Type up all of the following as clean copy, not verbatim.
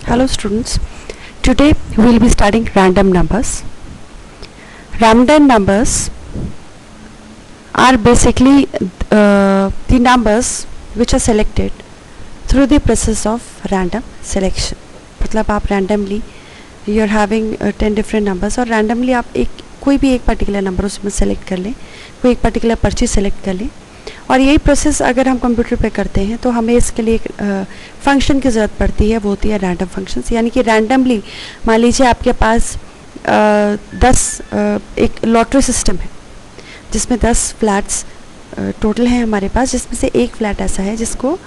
Hello students, today we will be studying random numbers. Random numbers are basically the numbers which are selected through the process of random selection. मतलब आप randomly you are having 10 different numbers और randomly आप कोई भी एक particular number उसमें select कर लें, कोई एक particular पर्ची select कर लें और यही प्रोसेस अगर हम कंप्यूटर पे करते हैं तो हमें इसके लिए एक फंक्शन की ज़रूरत पड़ती है, वो होती है रैंडम फंक्शंस। यानी कि रैंडमली मान लीजिए आपके पास 10 एक लॉटरी सिस्टम है जिसमें 10 फ्लैट्स टोटल हैं हमारे पास, जिसमें से एक फ्लैट ऐसा है जिसको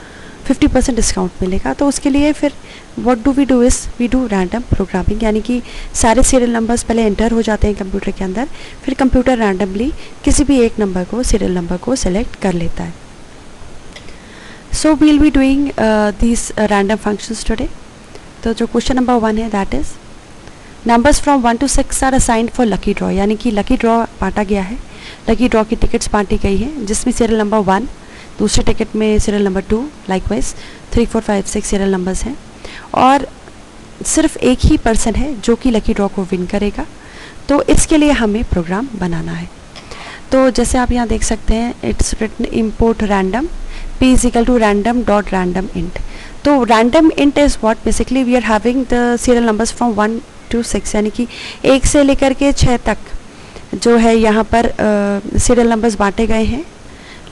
50% डिस्काउंट मिलेगा। तो उसके लिए फिर what do we do is we do random programming, यानी कि सारे सीरियल नंबर्स पहले एंटर हो जाते हैं कंप्यूटर के अंदर, फिर कंप्यूटर रैंडमली किसी भी एक नंबर को सीरियल नंबर को सिलेक्ट कर लेता है। So we will be doing these random functions today. तो जो क्वेश्चन नंबर 1 है that is numbers from 1 to 6 are assigned for lucky draw, यानी कि लकी ड्रॉ बांटा गया है, लकी ड्रॉ की टिकट्स बांटी गई हैं जिसमें सीरियल नंबर 1, दूसरे टिकट में serial number 2, likewise 3, 4, 5, 6 serial numbers हैं और सिर्फ एक ही पर्सन है जो कि लकी ड्रॉ को विन करेगा। तो इसके लिए हमें प्रोग्राम बनाना है। तो जैसे आप यहाँ देख सकते हैं it's written import random p is equal to random dot random int. तो random int is what basically we are having the serial numbers from 1 to 6, यानी कि 1 से लेकर के 6 तक जो है यहाँ पर सीरियल नंबर्स बांटे गए हैं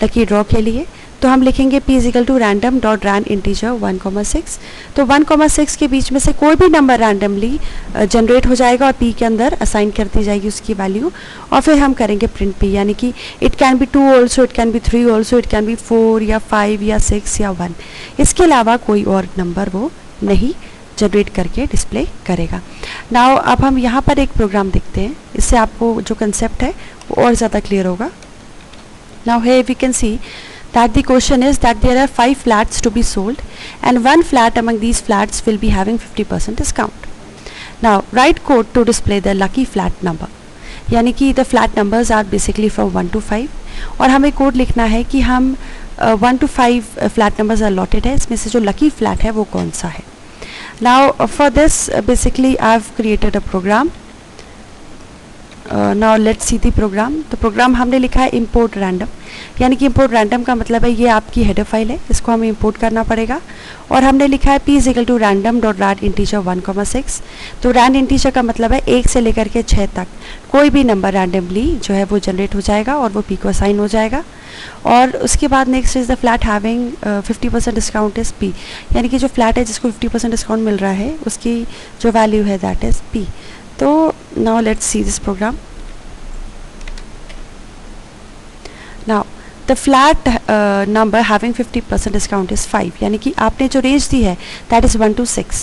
लकी ड्रॉ के लिए। तो हम लिखेंगे p is equal to random dot rand integer 1,6। तो 1,6 के बीच में से कोई भी नंबर रैंडमली जनरेट हो जाएगा और p के अंदर असाइन कर दी जाएगी उसकी वैल्यू और फिर हम करेंगे प्रिंट p, यानी कि it can be 2 also, it can be 3 also, it can be 4 या 5 या 6 या 1। इसके अलावा कोई और नंबर वो नहीं जनरेट करके डिस्प्ले करेगा। नाउ अब हम यहाँ पर एक प्रोग्राम देखते हैं, इससे आपको जो कंसेप्ट है वो और ज़्यादा क्लियर होगा। Now here we can see that the question is that there are 5 flats to be sold and one flat among these flats will be having 50% discount. Now write code to display the lucky flat number, यानी कि the flat numbers are basically from 1 to 5 और हमें code लिखना है कि हम 1 to 5 flat numbers allotted है, इसमें से जो lucky flat है वो कौन सा है। Now for this basically I have created a program. Now let's see the program. तो प्रोग्राम हमने लिखा है इम्पोर्ट रैंडम, यानी कि इम्पोर्ट रैंडम का मतलब है ये आपकी हेडर फाइल है, इसको हमें इम्पोर्ट करना पड़ेगा और हमने लिखा है p is equal to random dot rand integer 1,6। तो रैंड इंटीजर का मतलब है 1 से लेकर के 6 तक कोई भी नंबर रैंडमली जो है वो जनरेट हो जाएगा और वो p को असाइन हो जाएगा। और उसके बाद next is the flat having 50% discount is p, यानी कि जो फ्लैट है जिसको 50% डिस्काउंट मिल रहा है उसकी जो वैल्यू है दैट इज़ p। तो now let's see this program. Now the flat number having 50% discount is 5, यानी कि आपने जो रेंज दी है that is 1 to 6।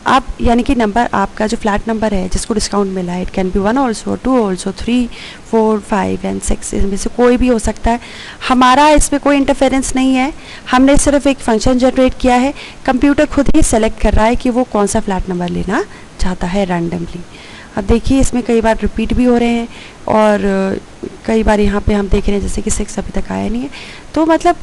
आप यानी कि नंबर आपका जो फ्लैट नंबर है जिसको डिस्काउंट मिला है it can be 1 also, 2 also, 3, 4, 5 and 6, इसमें से कोई भी हो सकता है। हमारा इसमें कोई इंटरफेरेंस नहीं है, हमने सिर्फ एक फंक्शन जनरेट किया है, कंप्यूटर खुद ही सेलेक्ट कर रहा है कि वो कौन सा फ्लैट नंबर लेना चाहता है रैंडमली। अब देखिए इसमें कई बार रिपीट भी हो रहे हैं और कई बार यहाँ पे हम देख रहे हैं जैसे कि 6 अभी तक आया नहीं है। तो मतलब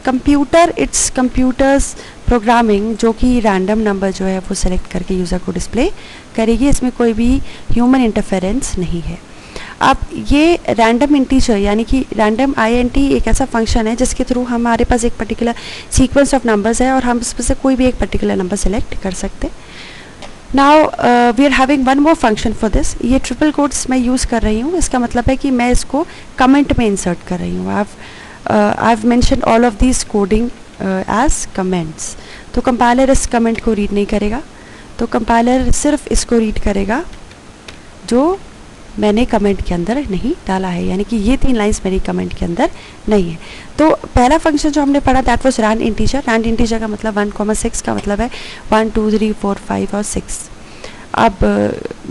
कंप्यूटर इट्स कंप्यूटर्स प्रोग्रामिंग जो कि रैंडम नंबर जो है वो सेलेक्ट करके यूज़र को डिस्प्ले करेगी, इसमें कोई भी ह्यूमन इंटरफेरेंस नहीं है। अब ये रैंडम इंटीजर यानी कि रैंडम INT एक ऐसा फंक्शन है जिसके थ्रू हमारे पास एक पर्टिकुलर सीक्वेंस ऑफ नंबर्स है और हम इसमें से कोई भी एक पर्टिकुलर नंबर सेलेक्ट कर सकते हैं। Now we are having one more function for this. ये ट्रिपल कोट्स मैं यूज़ कर रही हूँ, इसका मतलब है कि मैं इसको कमेंट में इंसर्ट कर रही हूँ। I have mention all of these coding as comments. तो कंपाइलर इस कमेंट को रीड नहीं करेगा, तो कंपाइलर सिर्फ इसको रीड करेगा जो मैंने कमेंट के अंदर नहीं डाला है, यानी कि ये 3 लाइंस मेरी कमेंट के अंदर नहीं है। तो पहला फंक्शन जो हमने पढ़ा that was rand integer. Rand integer का मतलब 1,6 का मतलब है 1, 2, 3, 4, 5 और 6। अब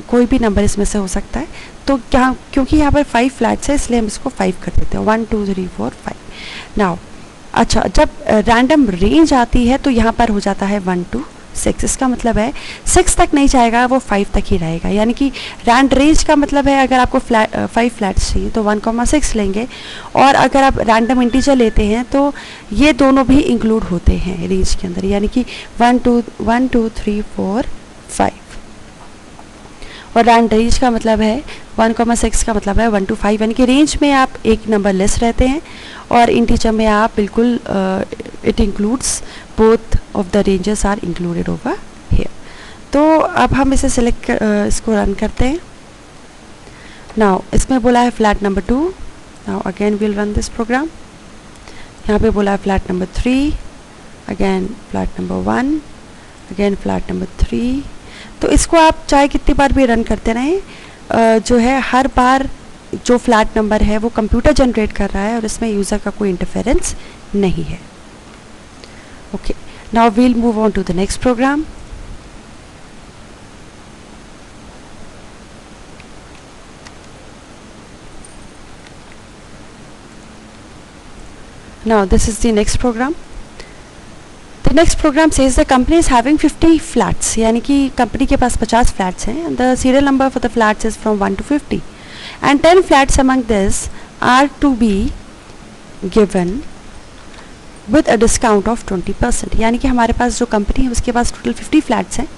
कोई भी नंबर इसमें से हो सकता है। तो क्या क्योंकि यहाँ पर 5 फ्लैट्स है इसलिए हम इसको 5 कर देते हैं, 1, 2, 3, 4, 5। नाउ अच्छा, जब रैंडम रेंज आती है तो यहाँ पर हो जाता है 1 to 6। इसका मतलब है 6 तक नहीं जाएगा, वो 5 तक ही रहेगा। यानी कि रैंड रेंज का मतलब है अगर आपको 5 फ्लैट्स चाहिए तो 1,6 लेंगे और अगर आप रैंडम इंटीजर लेते हैं तो ये दोनों भी इंक्लूड होते हैं रेंज के अंदर, यानी कि 1, 2, 3, 4, 5। और रैंड रेंज का मतलब है 1,6 का मतलब है 1 to 5, यानी कि रेंज में आप एक नंबर लेस रहते हैं और इंटीजर में आप बिल्कुल it includes both of the ranges are included over here. तो अब हम इसे सिलेक्ट इसको रन करते हैं। नाउ इसमें बोला है flat number 2। Now again will run this program. यहाँ पे बोला है flat number 3, again flat number 1, again flat number 3। तो इसको आप चाहे कितनी बार भी रन करते रहें, जो है हर बार जो फ्लैट नंबर है वो कंप्यूटर जनरेट कर रहा है और इसमें यूज़र का कोई इंटरफेरेंस नहीं है। Okay, now we'll move on to the next program. Now this is the next program. The next program says the company is having 50 flats, यानी कि कंपनी के पास 50 flats हैं. The serial number for the flats is from 1 to 50 and 10 flats among this are to be given with a discount of 20%. यानी कि हमारे पास जो company है उसके पास टोटल 50 फ्लैट्स हैं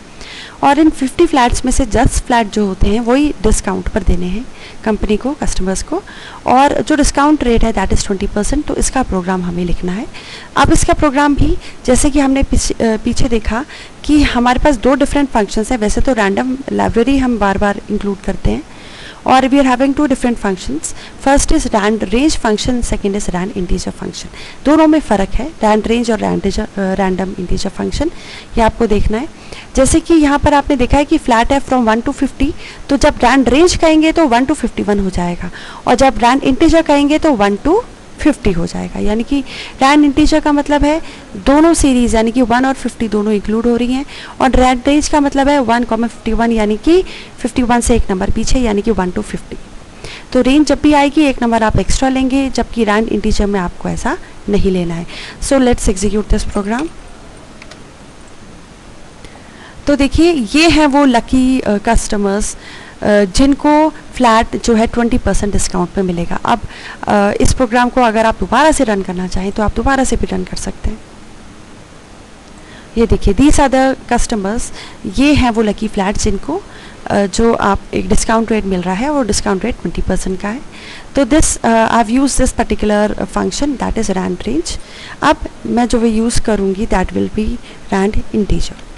और इन 50 फ्लैट्स में से 10 फ्लैट जो होते हैं वही डिस्काउंट पर देने हैं कंपनी को, कस्टमर्स को, और जो डिस्काउंट रेट है दैट इज़ 20%। तो इसका प्रोग्राम हमें लिखना है। अब इसका प्रोग्राम भी जैसे कि हमने पीछे देखा कि हमारे पास दो डिफरेंट फंक्शंस हैं। वैसे तो रैंडम लाइब्रेरी हम बार बार इंक्लूड करते हैं और we are having two different functions. First is rand range function, second is rand integer function. दोनों में फ़र्क है, रैंड रेंज और रैंडम इंटीजर फंक्शन, ये आपको देखना है। जैसे कि यहाँ पर आपने देखा है कि फ्लैट है फ्रॉम 1 to 50, तो जब रैंड रेंज कहेंगे तो 1 to 51 हो जाएगा और जब रैंड इंटीजर कहेंगे तो 1 to 50 हो जाएगा। यानी कि रैंड इंटीजर का मतलब है दोनों सीरीज़ यानी कि 1 और 50 दोनों इंक्लूड हो रही हैं और रैंड रेंज का मतलब है 1,51 यानी कि 51 से एक नंबर पीछे यानी कि 1 to 50। तो रेंज जब भी आएगी एक नंबर आप एक्स्ट्रा लेंगे, जबकि रैंड इंटीजर में आपको ऐसा नहीं लेना है। So let's execute this program. तो देखिए ये हैं वो लकी कस्टमर्स जिनको फ्लैट जो है 20% डिस्काउंट पे मिलेगा। अब इस प्रोग्राम को अगर आप दोबारा से रन करना चाहें तो आप दोबारा से भी रन कर सकते हैं। ये देखिए दीज आर द कस्टमर्स, ये हैं वो लकी फ्लैट जिनको जो आप एक डिस्काउंट रेट मिल रहा है और डिस्काउंट रेट 20% का है। तो this I have use this particular function that is rand range. अब मैं जो भी यूज़ करूँगी that will be rand integer.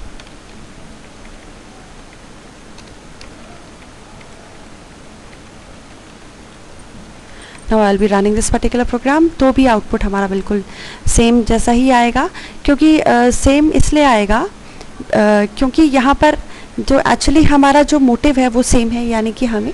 Now I'll be running this particular program। तो भी आउटपुट हमारा बिल्कुल सेम जैसा ही आएगा, क्योंकि सेम इसलिए आएगा क्योंकि यहाँ पर जो एक्चुअली हमारा जो मोटिव है वो सेम है, यानी कि हमें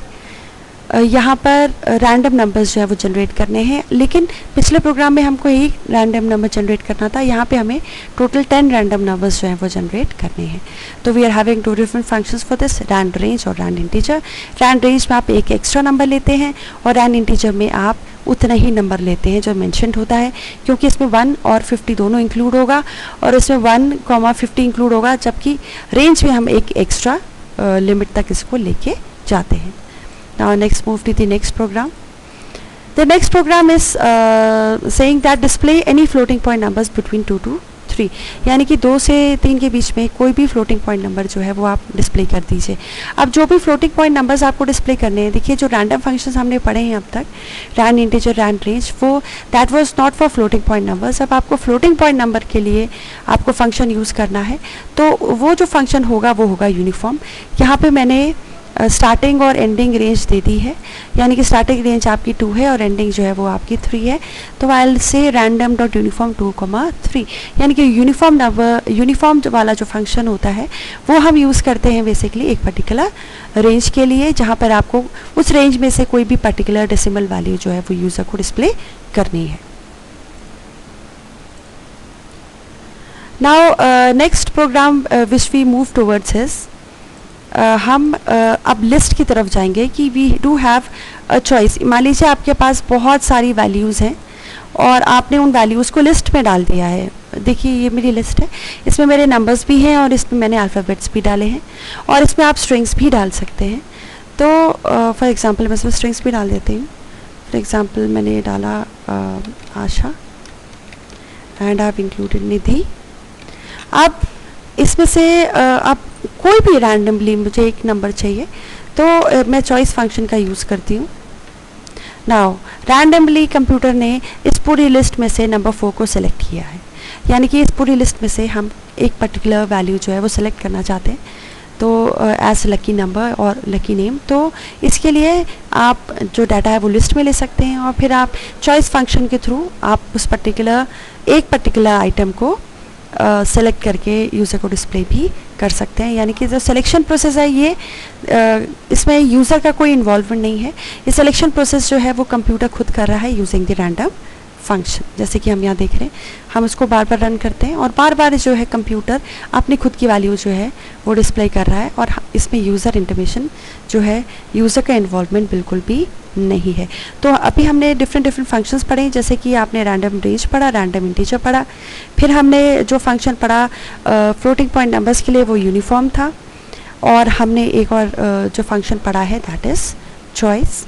यहाँ पर रैंडम नंबर्स जो है वो जनरेट करने हैं। लेकिन पिछले प्रोग्राम में हमको एक रैंडम नंबर जनरेट करना था, यहाँ पे हमें टोटल 10 रैंडम नंबर्स जो हैं वो जनरेट करने हैं। तो we are having two different functions for this, rand range और रैंड इंटीजर। रैंड रेंज में आप एक एक्स्ट्रा नंबर लेते हैं और रैंड इंटीजर में आप उतना ही नंबर लेते हैं जो मेंशन्ड होता है, क्योंकि इसमें 1 और 50 दोनों इंक्लूड होगा और इसमें 1,50 इंक्लूड होगा, जबकि रेंज में हम एक एक्स्ट्रा लिमिट तक इसको लेके जाते हैं। Now next move to the next program. The next program is saying that display any floating point numbers between 2 to 3, यानी कि 2 से 3 के बीच में कोई भी फ्लोटिंग पॉइंट नंबर जो है वो आप डिस्प्ले कर दीजिए। अब जो भी फ्लोटिंग पॉइंट नंबर्स आपको डिस्प्ले करने हैं, देखिए जो रैंडम फंक्शंस हमने पढ़े हैं अब तक, रैंड इंटीजर, रैंड रेंज, वो that was not for floating point numbers. अब आपको फ्लोटिंग पॉइंट नंबर के लिए आपको फंक्शन यूज़ करना है, तो वो जो फंक्शन होगा वो होगा यूनिफॉर्म। यहाँ पर मैंने स्टार्टिंग और एंडिंग रेंज दे दी है, यानी कि स्टार्टिंग रेंज आपकी 2 है और एंडिंग जो है वो आपकी 3 है। तो I will say random dot uniform 2,3, यानी कि यूनिफॉर्म नंबर, यूनिफॉर्म वाला जो फंक्शन होता है वो हम यूज़ करते हैं बेसिकली एक पर्टिकुलर रेंज के लिए, जहाँ पर आपको उस रेंज में से कोई भी पर्टिकुलर डेसिमल वैल्यू जो है वो यूज़र को डिस्प्ले करनी है। Now next program which we move towards is, हम अब लिस्ट की तरफ जाएंगे कि we do have a choice. मान लीजिए आपके पास बहुत सारी वैल्यूज़ हैं और आपने उन वैल्यूज़ को लिस्ट में डाल दिया है। देखिए ये मेरी लिस्ट है, इसमें मेरे नंबर्स भी हैं और इसमें मैंने अल्फ़ाबेट्स भी डाले हैं और इसमें आप स्ट्रिंग्स भी डाल सकते हैं। तो फॉर एग्ज़ाम्पल मैं इसमें स्ट्रिंग्स भी डाल देती हूँ। फॉर एग्ज़ाम्पल मैंने डाला आशा एंड आई हैव इंक्लूडेड निधि। अब इसमें से आप कोई भी रैंडमली मुझे एक नंबर चाहिए तो मैं चॉइस फंक्शन का यूज़ करती हूँ। नाउ रैंडमली कंप्यूटर ने इस पूरी लिस्ट में से नंबर 4 को सिलेक्ट किया है, यानी कि इस पूरी लिस्ट में से हम एक पर्टिकुलर वैल्यू जो है वो सिलेक्ट करना चाहते हैं, तो एज लकी नंबर और लकी नेम। तो इसके लिए आप जो डाटा है वो लिस्ट में ले सकते हैं और फिर आप चॉइस फंक्शन के थ्रू आप उस पर्टिकुलर आइटम को सेलेक्ट करके यूज़र को डिस्प्ले भी कर सकते हैं। यानी कि जो सिलेक्शन प्रोसेस है ये इसमें यूज़र का कोई इन्वॉल्वमेंट नहीं है। ये सिलेक्शन प्रोसेस जो है वो कंप्यूटर खुद कर रहा है यूजिंग द रैंडम फंक्शन। जैसे कि हम यहाँ देख रहे हैं, हम उसको बार बार रन करते हैं और बार बार जो है कंप्यूटर अपनी खुद की वैल्यू जो है वो डिस्प्ले कर रहा है और इसमें यूज़र इंटरवेंशन जो है, यूज़र का इन्वॉल्वमेंट बिल्कुल भी नहीं है। तो अभी हमने डिफरेंट फंक्शंस पढ़े, जैसे कि आपने रैंडम रेंज पढ़ा, रैंडम इंटीजर पढ़ा, फिर हमने जो फंक्शन पढ़ा फ्लोटिंग पॉइंट नंबर्स के लिए वो यूनिफॉर्म था, और हमने एक और जो फंक्शन पढ़ा है दैट इज़ चॉइस